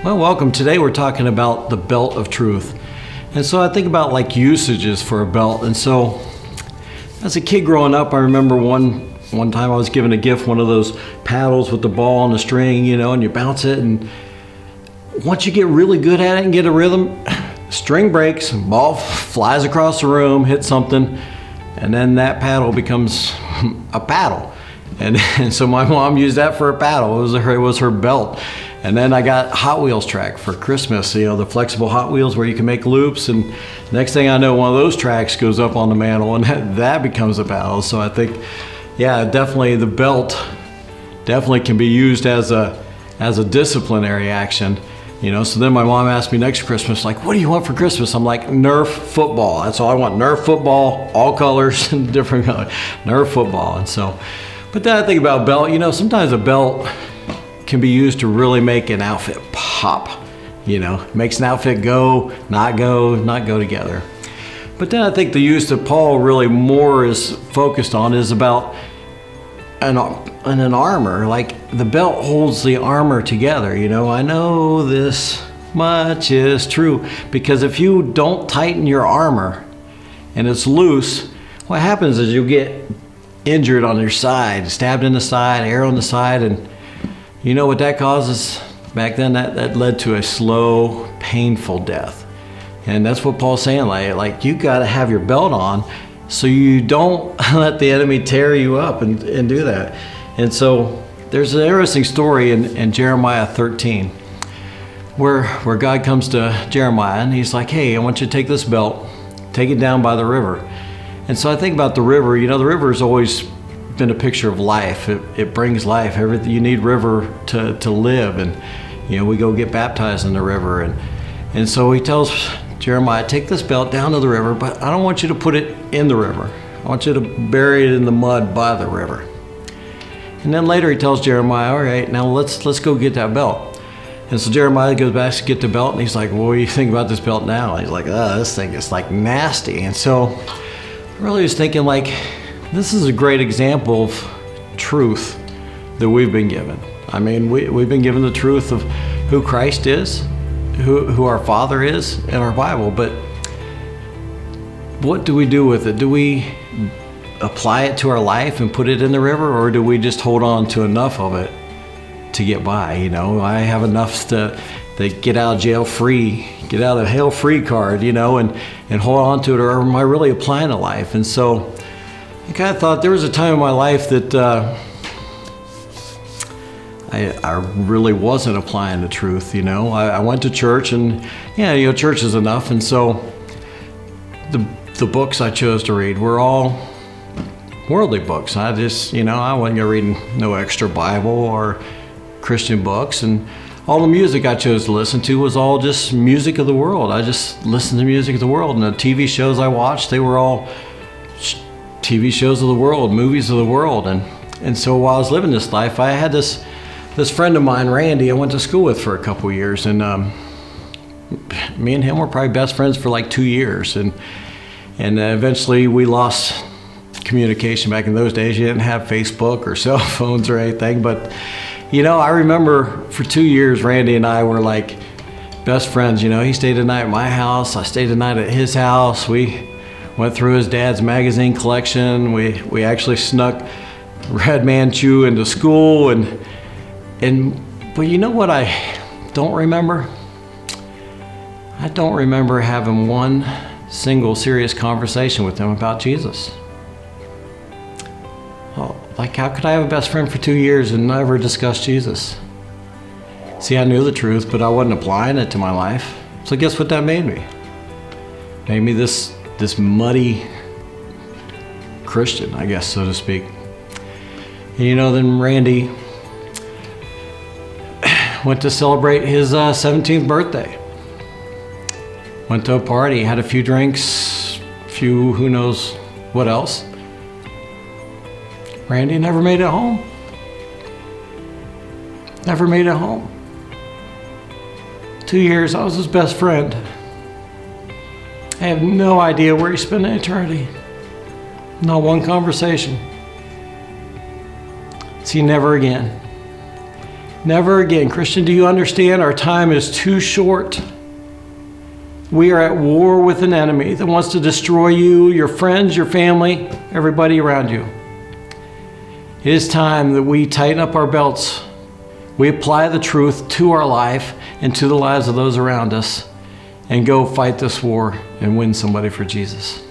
Well, welcome. Today we're talking about the belt of truth. And so I think about like usages for a belt. And so as a kid growing up, I remember one time I was given a gift, one of those paddles with the ball and the string, and you bounce it. And once you get really good at it and get a rhythm, string breaks, ball flies across the room, hits something, and then that paddle becomes a paddle. And so my mom used that for a paddle. It was her belt. And then I got Hot Wheels track for Christmas, the flexible Hot Wheels where you can make loops. And next thing I know, one of those tracks goes up on the mantle and that becomes a paddle. So I think, definitely the belt definitely can be used as a disciplinary action. So then my mom asked me next Christmas, like, what do you want for Christmas? I'm like, Nerf football. That's all I want. Nerf football, all colors and different colors. Nerf football. And so, but then I think about belt, sometimes a belt can be used to really make an outfit pop. Makes an outfit not go together. But then I think the use that Paul really more is focused on is about an armor. Like the belt holds the armor together. I know this much is true, because if you don't tighten your armor and it's loose, what happens is you'll get injured on your side, stabbed in the side, arrow in the side, and you know what that causes? Back then, that led to a slow, painful death. And that's what Paul's saying, like you got to have your belt on so you don't let the enemy tear you up and do that. And so there's an interesting story in Jeremiah 13 where God comes to Jeremiah and he's like, hey, I want you to take this belt, take it down by the river. And so I think about the river. The river has always been a picture of life. It brings life. Everything you need river to live. And we go get baptized in the river. And so he tells Jeremiah, take this belt down to the river, but I don't want you to put it in the river. I want you to bury it in the mud by the river. And then later he tells Jeremiah, all right, now let's go get that belt. And so Jeremiah goes back to get the belt, and he's like, well, what do you think about this belt now? And he's like, this thing is like nasty. And so I really was thinking, like, this is a great example of truth that we've been given. I mean, we've been given the truth of who Christ is, who our Father is in our Bible, but what do we do with it? Do we apply it to our life and put it in the river, or do we just hold on to enough of it to get by? I have enough to get out of jail free, get out of hell free card, and hold on to it, or am I really applying to life? And so I kind of thought there was a time in my life that I really wasn't applying the truth. I went to church, and church is enough. And so the books I chose to read were all worldly books. I just, I wasn't reading no extra Bible or Christian books. And all the music I chose to listen to was all just music of the world. I just listened to music of the world. And the TV shows I watched, they were all TV shows of the world, movies of the world. And so while I was living this life, I had this friend of mine, Randy, I went to school with for a couple years. And me and him were probably best friends for like 2 years. And eventually we lost communication. Back in those days, you didn't have Facebook or cell phones or anything. But, I remember for 2 years, Randy and I were like best friends. He stayed a night at my house. I stayed a night at his house. We went through his dad's magazine collection. We actually snuck Red Manchu into school. But you know what I don't remember? I don't remember having one single serious conversation with him about Jesus. Well, like, how could I have a best friend for 2 years and never discuss Jesus? See, I knew the truth, but I wasn't applying it to my life. So guess what that made me? Made me this muddy Christian, I guess, so to speak. And then Randy went to celebrate his 17th birthday. Went to a party, had a few drinks, who knows what else. Randy never made it home. Never made it home. 2 years, I was his best friend. I have no idea where he spent eternity. Not one conversation. See, never again. Never again. Christian, do you understand? Our time is too short. We are at war with an enemy that wants to destroy you, your friends, your family, everybody around you. It is time that we tighten up our belts. We apply the truth to our life and to the lives of those around us and go fight this war and win somebody for Jesus.